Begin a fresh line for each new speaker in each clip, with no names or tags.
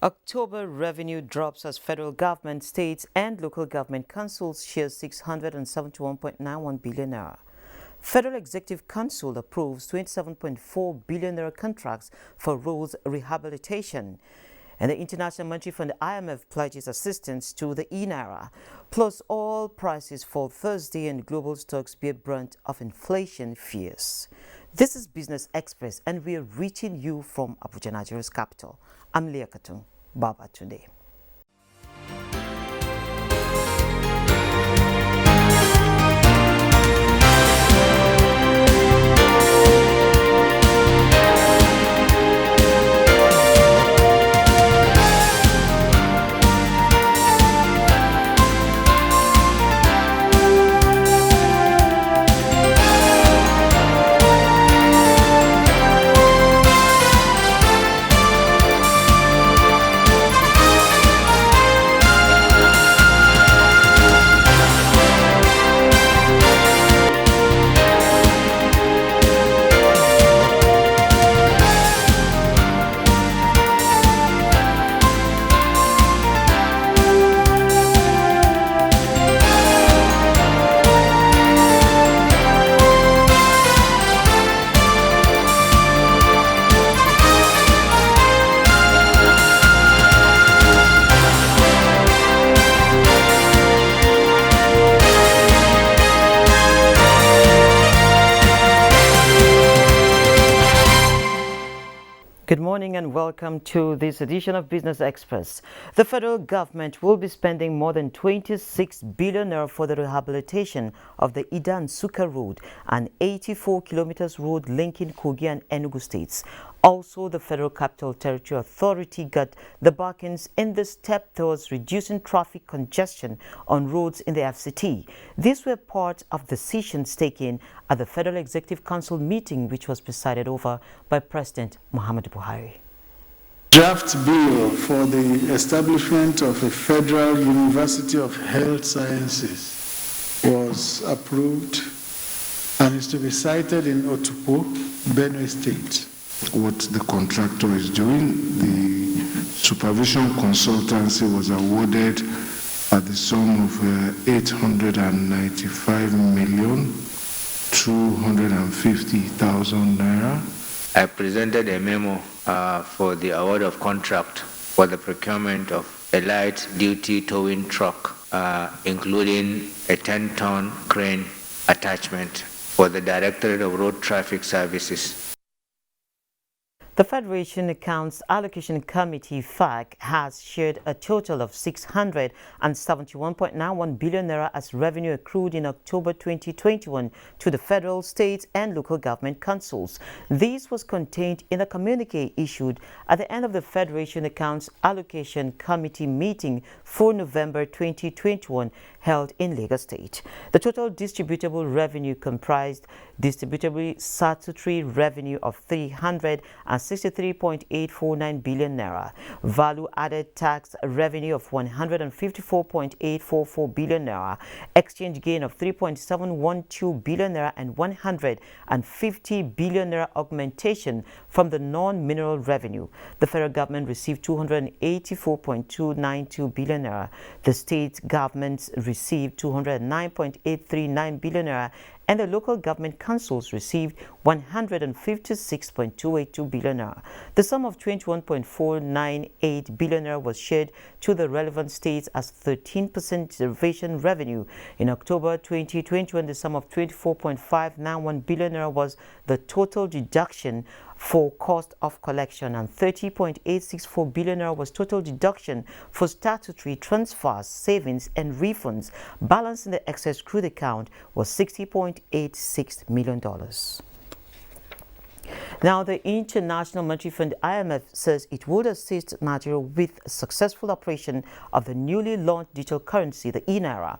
October revenue drops as federal government, states and local government councils share 671.91 billion naira. Federal Executive Council approves 27.4 billion naira contracts for roads rehabilitation. And the International Monetary Fund IMF pledges assistance to the e-naira. Plus, oil prices fall Thursday and global stocks bear brunt of inflation fears. This is Business Express and we are reaching you from Abuja, Nigeria's capital. I'm Leah Katun. Baba today. Good morning and welcome to this edition of Business Express. The federal government will be spending more than 26 billion naira for the rehabilitation of the Idan-Suka Road, an 84 kilometers road linking Kogi and Enugu states. Also, the Federal Capital Territory Authority got the backings in the step towards reducing traffic congestion on roads in the FCT. These were part of decisions taken at the Federal Executive Council meeting, which was presided over by President Muhammadu Buhari.
Draft bill for the establishment of a Federal University of Health Sciences was approved and is to be sited in Otupo, Benue State.
What the contractor is doing, the supervision consultancy was awarded at the sum of 895,250,000 naira.
I presented a memo for the award of contract for the procurement of a light duty towing truck, including a 10-ton crane attachment for the Directorate of Road Traffic Services.
The Federation Accounts Allocation Committee (FAC) has shared a total of 671.91 billion naira as revenue accrued in October 2021 to the federal, state and local government councils. This was contained in a communique issued at the end of the Federation Accounts Allocation Committee meeting for November 2021 held in Lagos State. The total distributable revenue comprised distributable statutory revenue of 363.849 billion naira, value-added tax revenue of 154.844 billion naira, exchange gain of 3.712 billion naira, and 150 billion naira augmentation from the non-mineral revenue. The federal government received 284.292 billion naira. The state governments received 209.839 billion naira, and the local government councils received 156.282 billion naira. The sum of 21.498 billion naira was shared to the relevant states as 13% reservation revenue. In October 2021, the sum of 24.591 billion naira was the total deduction for cost of collection, and 30.864 billion naira was total deduction for statutory transfers, savings and refunds. Balance in the excess accrued account was $60.86 million. Now, the International Monetary Fund IMF says it would assist Nigeria with a successful operation of the newly launched digital currency, the e-naira.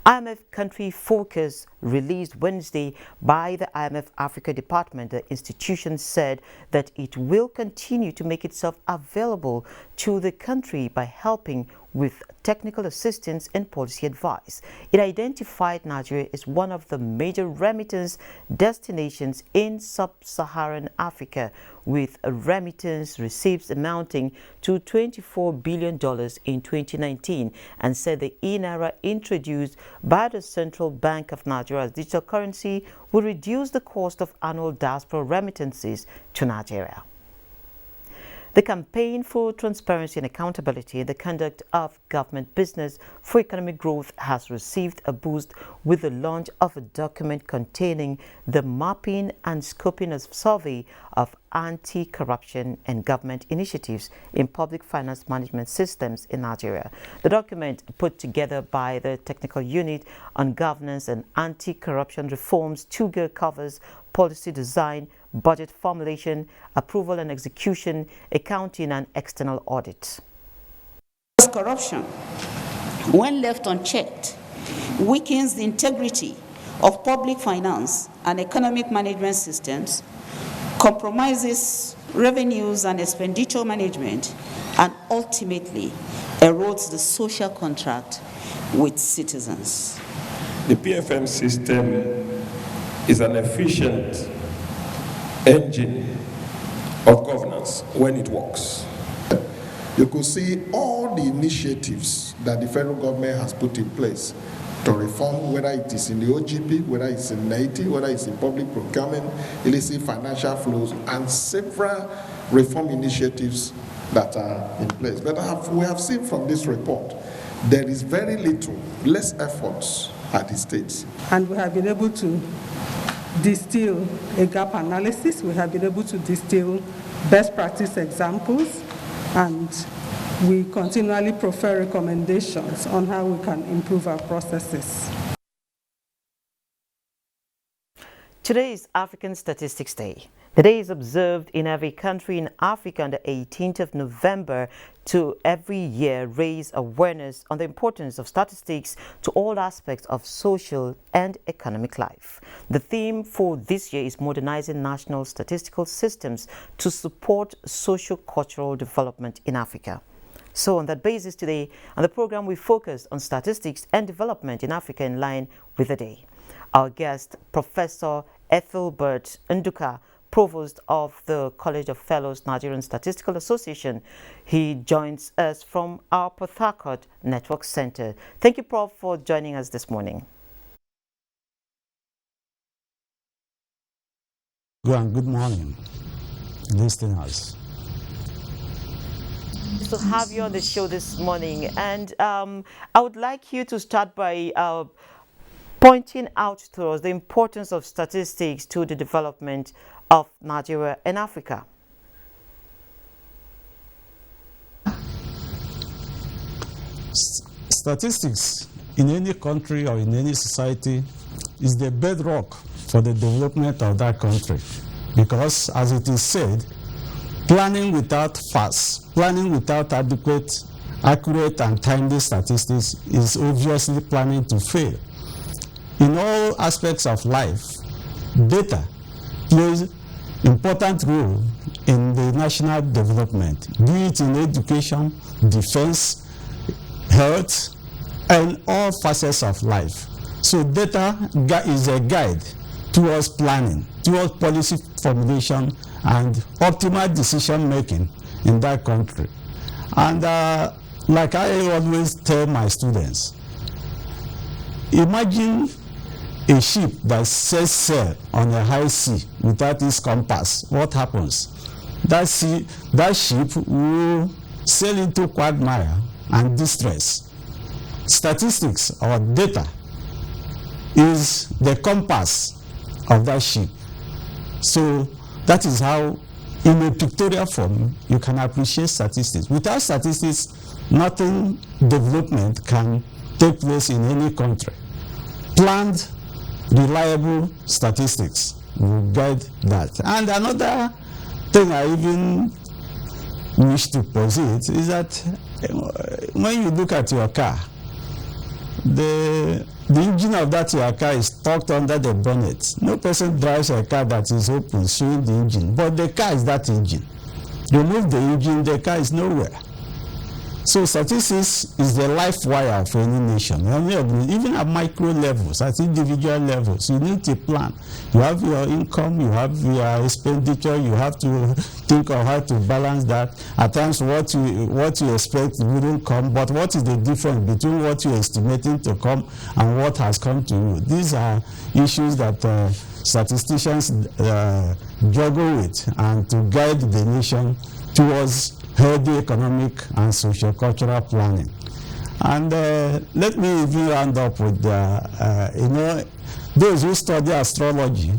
IMF country focus released Wednesday by the IMF Africa Department, the institution said that it will continue to make itself available to the country by helping with technical assistance and policy advice. It identified Nigeria as one of the major remittance destinations in sub-Saharan Africa, with remittance receipts amounting to $24 billion in 2019, and said the e-naira introduced by the Central Bank of Nigeria as digital currency will reduce the cost of annual diaspora remittances to Nigeria. The Campaign for Transparency and Accountability in the Conduct of Government Business for Economic Growth has received a boost with the launch of a document containing the mapping and scoping of survey of anti-corruption and government initiatives in public finance management systems in Nigeria. The document, put together by the Technical Unit on Governance and Anti-Corruption Reforms, covers policy design, budget formulation, approval and execution, accounting, and external audit.
Corruption, when left unchecked, weakens the integrity of public finance and economic management systems, compromises revenues and expenditure management, and ultimately erodes the social contract with citizens.
The PFM system is an efficient engine of governance when it works.
You could see all the initiatives that the federal government has put in place to reform, whether it is in the OGP, whether it's in NAITI, whether it's in public procurement, illicit financial flows, and several reform initiatives that are in place. But we have seen from this report, there is very little, less efforts at the states.
And we have been able to distill a gap analysis. We have been able to distill best practice examples, and we continually prefer recommendations on how we can improve our processes.
Today is African Statistics Day. The day is observed in every country in Africa on the 18th of November to every year raise awareness on the importance of statistics to all aspects of social and economic life. The theme for this year is modernizing national statistical systems to support socio-cultural development in Africa. So on that basis today, on the program, we focus on statistics and development in Africa in line with the day. Our guest, Professor Ethelbert Nduka, Provost of the College of Fellows, Nigerian Statistical Association. He joins us from our Port Harcourt Network Center. Thank you, Prof, for joining us this morning.
Good morning, listeners.
To have you on the show this morning, and I would like you to start by pointing out to us the importance of statistics to the development of Nigeria and Africa.
Statistics in any country or in any society is the bedrock for the development of that country, because, as it is said, planning without facts, planning without adequate, accurate, and timely statistics is obviously planning to fail. In all aspects of life, data plays important role in the national development, be it in education, defense, health, and all facets of life. So data is a guide towards planning, towards policy formulation, and optimal decision making in that country. And like I always tell my students, imagine a ship that sets sail on a high sea without its compass. What happens? That ship will sail into quagmire and distress. Statistics or data is the compass of that ship. So that is how, in a pictorial form, you can appreciate statistics. Without statistics, nothing development can take place in any country. Planned, reliable statistics will guide that. And another thing I even wish to posit is that when you look at your car, the engine of that your car is tucked under the bonnet. No person drives a car that is open, showing the engine, but the car is that engine. Remove the engine, the car is nowhere. So statistics is the life wire of any nation. Even at micro levels, at individual levels, you need to plan. You have your income, you have your expenditure, you have to think of how to balance that. At times what you expect wouldn't come, but what is the difference between what you're estimating to come and what has come to you? These are issues that statisticians juggle with, and to guide the nation towards healthy economic and socio-cultural planning. And let me even round up with, those who study astrology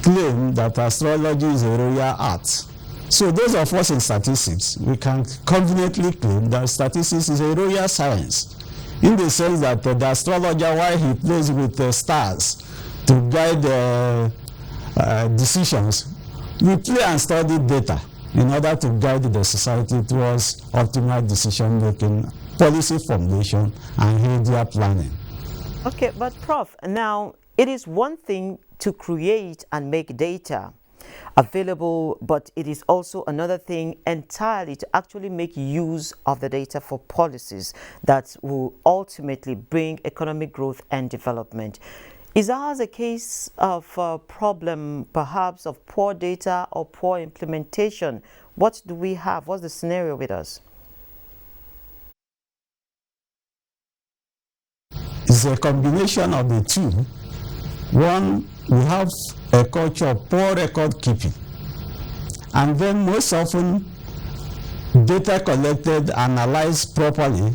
claim that astrology is a royal art. So those of us in statistics, we can conveniently claim that statistics is a royal science, in the sense that the astrologer, while he plays with the stars to guide decisions, we play and study data in order to guide the society towards optimal decision-making, policy formulation, and healthier planning.
Okay, but Prof, now it is one thing to create and make data available, but it is also another thing entirely to actually make use of the data for policies that will ultimately bring economic growth and development. Is ours a case of a problem, perhaps, of poor data or poor implementation? What do we have? What's the scenario with us?
It's a combination of the two. One, we have a culture of poor record keeping. And then most often, data collected, analyzed properly,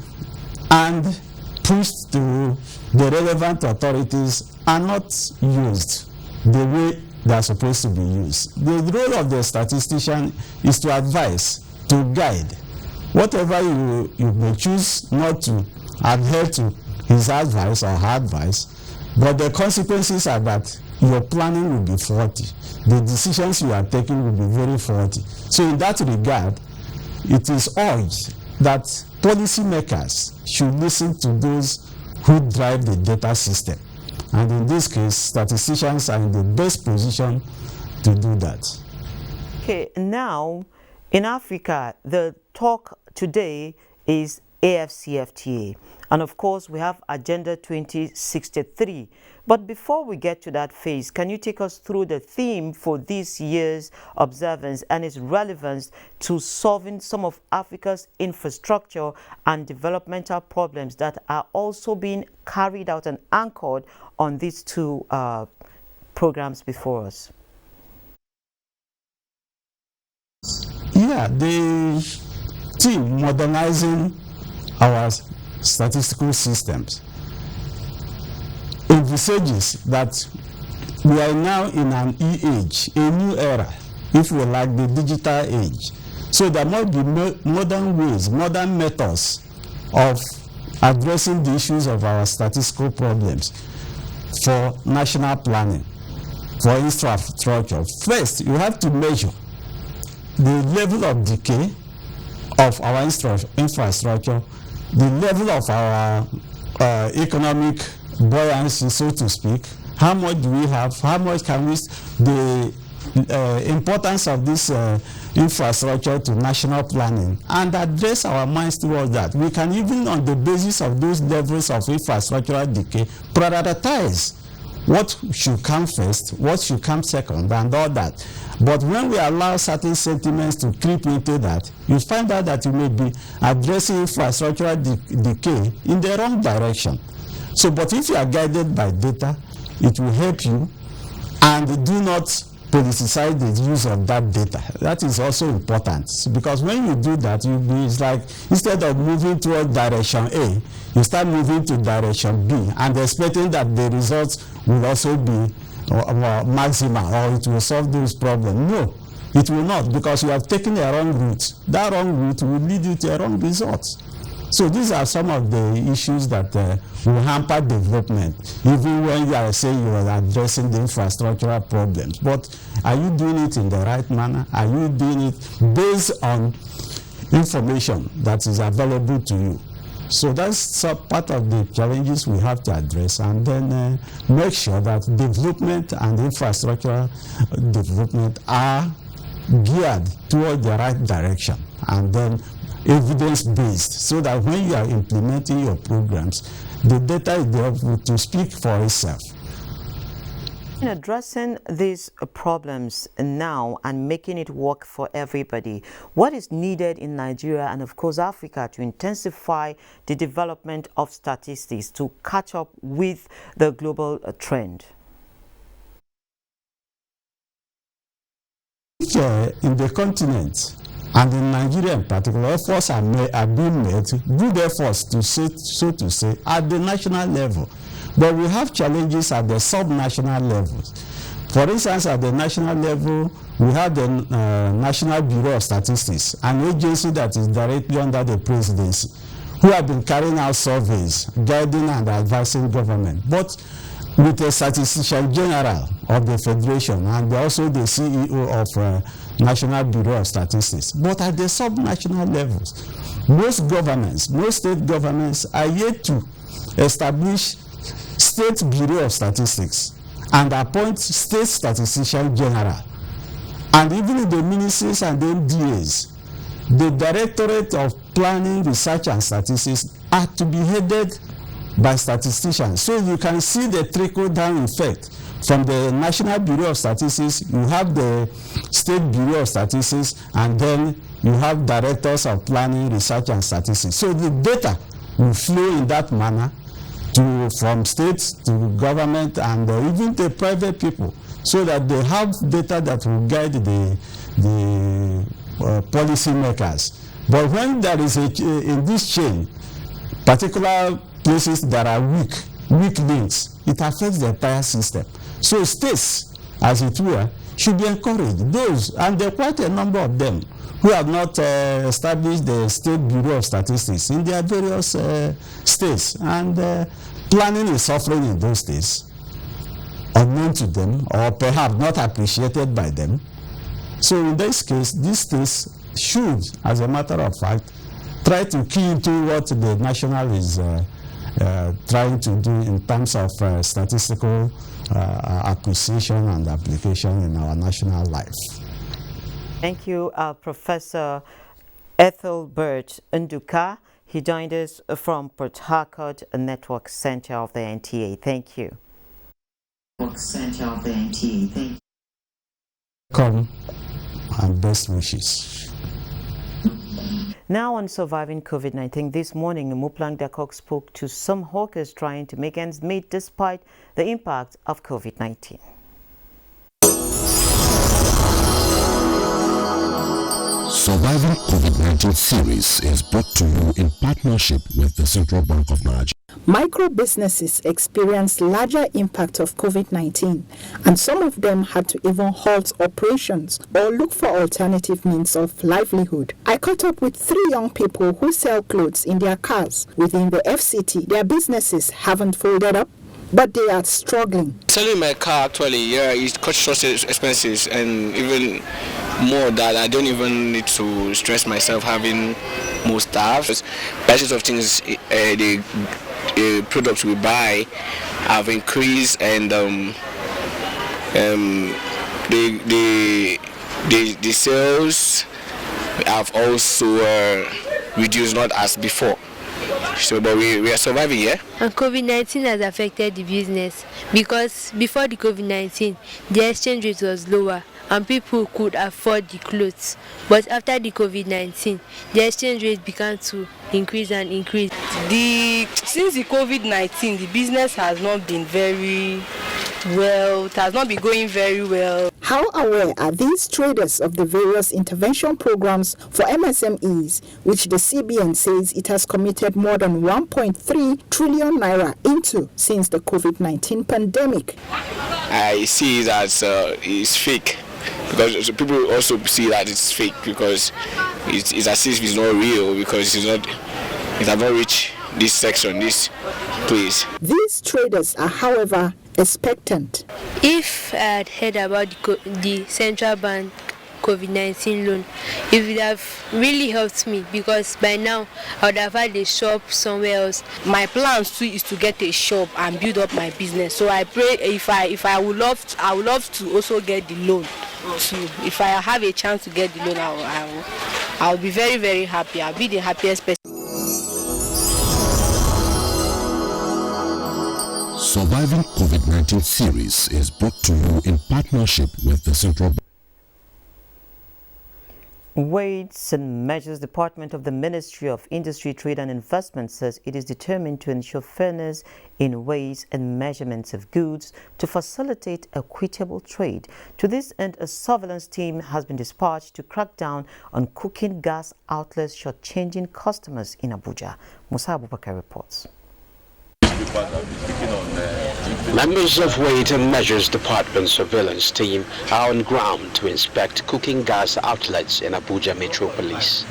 and pushed to the relevant authorities are not used the way they are supposed to be used. The role of the statistician is to advise, to guide. Whatever you may choose not to adhere to his advice or her advice, but the consequences are that your planning will be faulty. The decisions you are taking will be very faulty. So in that regard, it is urged that policymakers should listen to those who drive the data system. And in this case, statisticians are in the best position to do that.
Okay, now in Africa, the talk today is AFCFTA. And of course, we have Agenda 2063. But before we get to that phase, can you take us through the theme for this year's observance and its relevance to solving some of Africa's infrastructure and developmental problems that are also being carried out and anchored on these two programs before us?
Yeah, the theme, modernizing our statistical systems, envisages that we are now in an e-age, a new era, if we like, the digital age. So there must be modern ways, modern methods of addressing the issues of our statistical problems for national planning, for infrastructure. First, you have to measure the level of decay of our infrastructure, the level of our economic buoyancy, so to speak. How much do we have? How much can we? The importance of this infrastructure to national planning, and address our minds towards that. We can even, on the basis of those levels of infrastructural decay, prioritize what should come first, what should come second, and all that. But when we allow certain sentiments to creep into that, you find out that you may be addressing infrastructural decay in the wrong direction. So, but if you are guided by data, it will help you, and do not politicize the use of that data. That is also important, because when you do that, it's like, instead of moving toward direction A, you start moving to direction B, and expecting that the results will also be maximal, or it will solve those problems. No, it will not, because you have taken a wrong route. That wrong route will lead you to a wrong result. So these are some of the issues that will hamper development, even when you are saying you are addressing the infrastructural problems. But are you doing it in the right manner? Are you doing it based on information that is available to you? So that's part of the challenges we have to address, and then make sure that development and infrastructural development are geared toward the right direction, and then evidence-based, so that when you are implementing your programs, the data is there to speak for itself.
In addressing these problems now and making it work for everybody, what is needed in Nigeria and of course Africa to intensify the development of statistics to catch up with the global trend?
In the continent and in Nigeria in particular, efforts are being made, good efforts to say, so to say, at the national level. But we have challenges at the sub-national levels. For instance, at the national level, we have the National Bureau of Statistics, an agency that is directly under the presidency, who have been carrying out surveys, guiding and advising government. But with the Statistician General of the Federation and also the CEO of National Bureau of Statistics. But at the sub-national levels, most governments, most state governments are yet to establish State Bureau of Statistics and appoint State Statistician General. And even in the ministries and the MDAs, the Directorate of Planning, Research and Statistics are to be headed by statisticians. So you can see the trickle-down effect. From the National Bureau of Statistics, you have the State Bureau of Statistics, and then you have Directors of Planning, Research and Statistics. So the data will flow in that manner from states to government and even the private people, so that they have data that will guide the policy makers. But when there is in this chain, particular places that are weak links, it affects the entire system. So states, as it were, should be encouraged. Those, and there are quite a number of them, who have not established the State Bureau of Statistics in their various states. And planning is suffering in those states, unknown to them, or perhaps not appreciated by them. So in this case, these states should, as a matter of fact, try to key into what the national is trying to do in terms of statistical appreciation and application in our national life.
Thank you, Professor Ethelbert Nduka. He joined us from Port Harcourt Network Center of the NTA. Thank you. Network Center of the NTA. Thank you.
Come and best wishes.
Now on surviving COVID-19, this morning, Muplang Dakok spoke to some hawkers trying to make ends meet despite the impact of COVID-19.
Surviving COVID-19 series is brought to you in partnership with the Central Bank of Nigeria.
Micro businesses experienced larger impact of COVID-19, and some of them had to even halt operations or look for alternative means of livelihood. I caught up with 3 young people who sell clothes in their cars within the FCT. Their businesses haven't folded up, but they are struggling.
Selling my car actually, it cuts short expenses, and even more that I don't even need to stress myself having more staff. Prices of things, the products we buy have increased, and the sales have also reduced, not as before. So, but we are surviving, yeah?
And COVID-19 has affected the business because before the COVID-19, the exchange rate was lower and people could afford the clothes. But after the COVID-19, the exchange rate began to increase and increase.
Since the COVID-19, the business has not been very well, it has not been going very well.
How aware are these traders of the various intervention programs for MSMEs, which the CBN says it has committed more than 1.3 trillion naira into since the COVID-19 pandemic?
I see that it's fake, because people also see that it's fake because it's as if it's not real, because it has not reached this section, this place.
These traders are, however, expectant.
If I had heard about the central bank COVID-19 loan, it would have really helped me, because by now I would have had a shop somewhere else.
My plan too is to get a shop and build up my business. So I pray I would love to also get the loan too. If I have a chance to get the loan, I will. I'll be very, very happy. I'll be the happiest person.
Surviving COVID-19 series is brought to you in partnership with the Central Bank.
Weights and Measures Department of the Ministry of Industry, Trade and Investment says it is determined to ensure fairness in weights and measurements of goods to facilitate equitable trade. To this end, a surveillance team has been dispatched to crack down on cooking gas outlets shortchanging customers in Abuja. Musa Abubakar reports.
Members of Weight and Measures Department surveillance team are on ground to inspect cooking gas outlets in Abuja metropolis.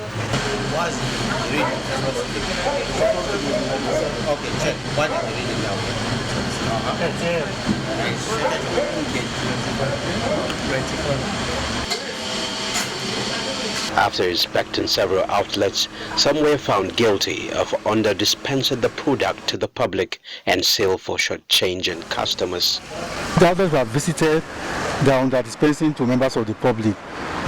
After inspecting several outlets, some were found guilty of under-dispensing the product to the public and sale for short-changing customers.
The outlets were visited, they are under-dispensing to members of the public,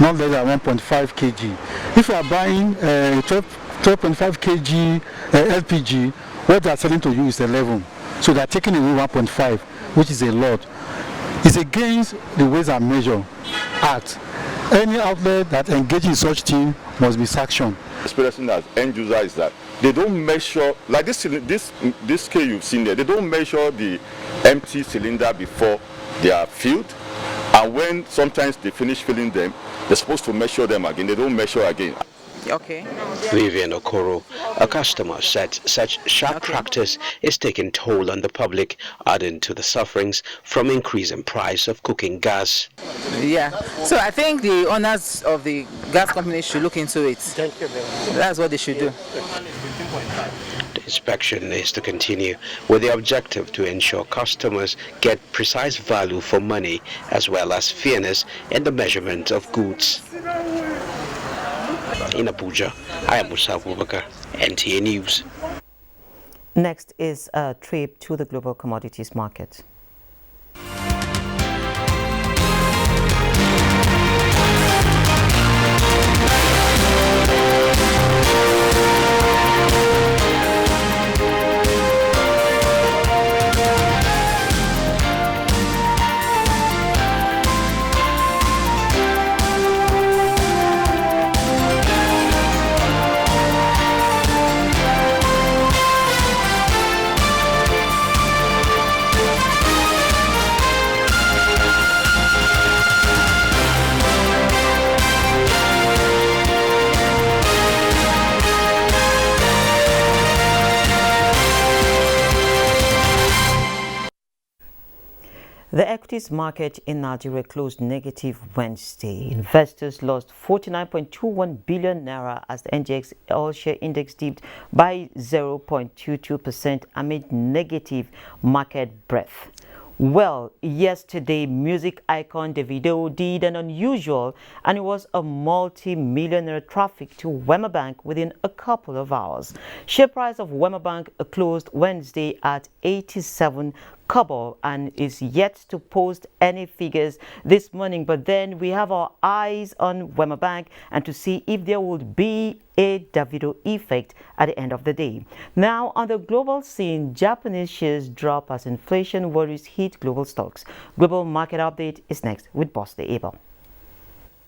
not less than 1.5 kg. If you are buying 12.5 kg LPG, what they are selling to you is 11. So they are taking away 1.5, which is a lot. It's against the Weights and Measures Act. Any outlet that engages in such thing must be sanctioned.
Experiencing as end user is that they don't measure, like this scale you've seen there, they don't measure the empty cylinder before they are filled, and when sometimes they finish filling them, they're supposed to measure them again. They don't measure again.
Okay.
Vivian Okoro, a customer, said such sharp practice is taking toll on the public, adding to the sufferings from increasing price of cooking gas.
Yeah, so I think the owners of the gas company should look into it. That's what they should do.
The inspection is to continue with the objective to ensure customers get precise value for money as well as fairness in the measurement of goods. In Abuja, I am Musa Abubakar, NTA News.
Next is a trip to the global commodities market. The equities market in Nigeria closed negative Wednesday. Investors lost 49.21 billion naira as the NGX all-share index dipped by 0.22% amid negative market breadth. Well, yesterday, music icon Davido did an unusual, and it was a multi-millionaire traffic to Wema Bank within a couple of hours. Share price of Wema Bank closed Wednesday at 87 kobo and is yet to post any figures this morning, but then we have our eyes on Wema Bank and to see if there would be a Davido effect at the end of the day. Now, on the global scene, Japanese shares drop as inflation worries hit global stocks. Global market update is next with Boss the Able.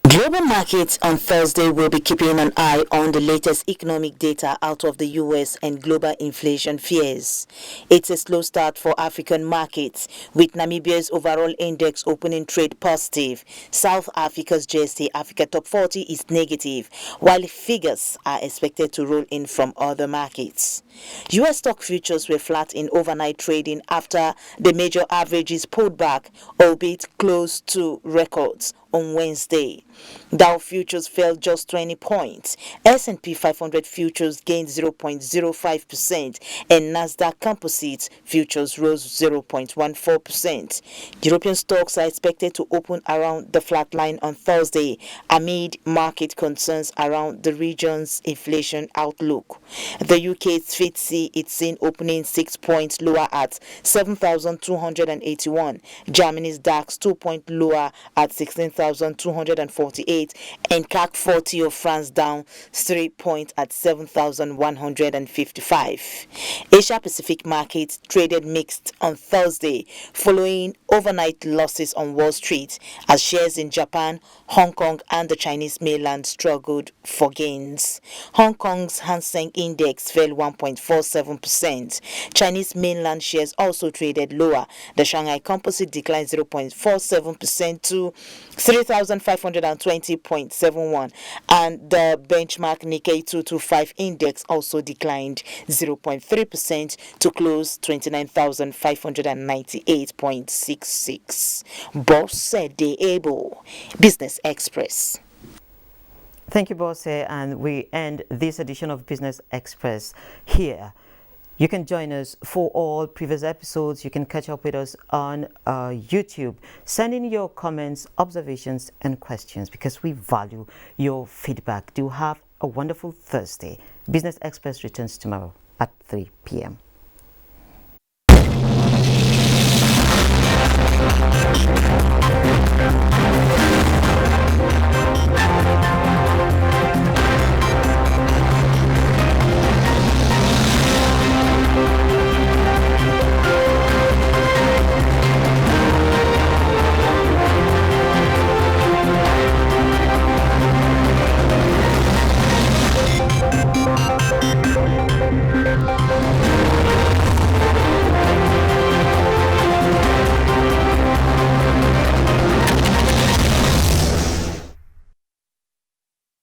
Global markets on Thursday will be keeping an eye on the latest economic data out of the U.S. and global inflation fears. It's a slow start for African markets, with Namibia's overall index opening trade positive. South Africa's JSE Africa Top 40 is negative, while figures are expected to roll in from other markets. U.S. stock futures were flat in overnight trading after the major averages pulled back, albeit close to records on Wednesday. Dow futures fell just 20 points. S&P 500 futures gained 0.05% and Nasdaq Composite futures rose 0.14%. European stocks are expected to open around the flat line on Thursday amid market concerns around the region's inflation outlook. The UK's FTSE is seen opening 6 points lower at 7,281. Germany's DAX 2 points lower at 16,000. 7,248, and CAC 40 of France down 3 points at 7,155. Asia Pacific markets traded mixed on Thursday following overnight losses on Wall Street as shares in Japan, Hong Kong and the Chinese mainland struggled for gains. Hong Kong's Hang Seng Index fell 1.47%. Chinese mainland shares also traded lower. The Shanghai Composite declined 0.47% to 3,520.71, and the benchmark Nikkei 225 index also declined 0.3% to close 29,598.66. Boss said they able. Business Express.
Thank you, Bosse, and we end this edition of Business Express here. You can join us for all previous episodes. You can catch up with us on YouTube. Send in your comments, observations, and questions because we value your feedback. Do have a wonderful Thursday. Business Express returns tomorrow at 3 p.m.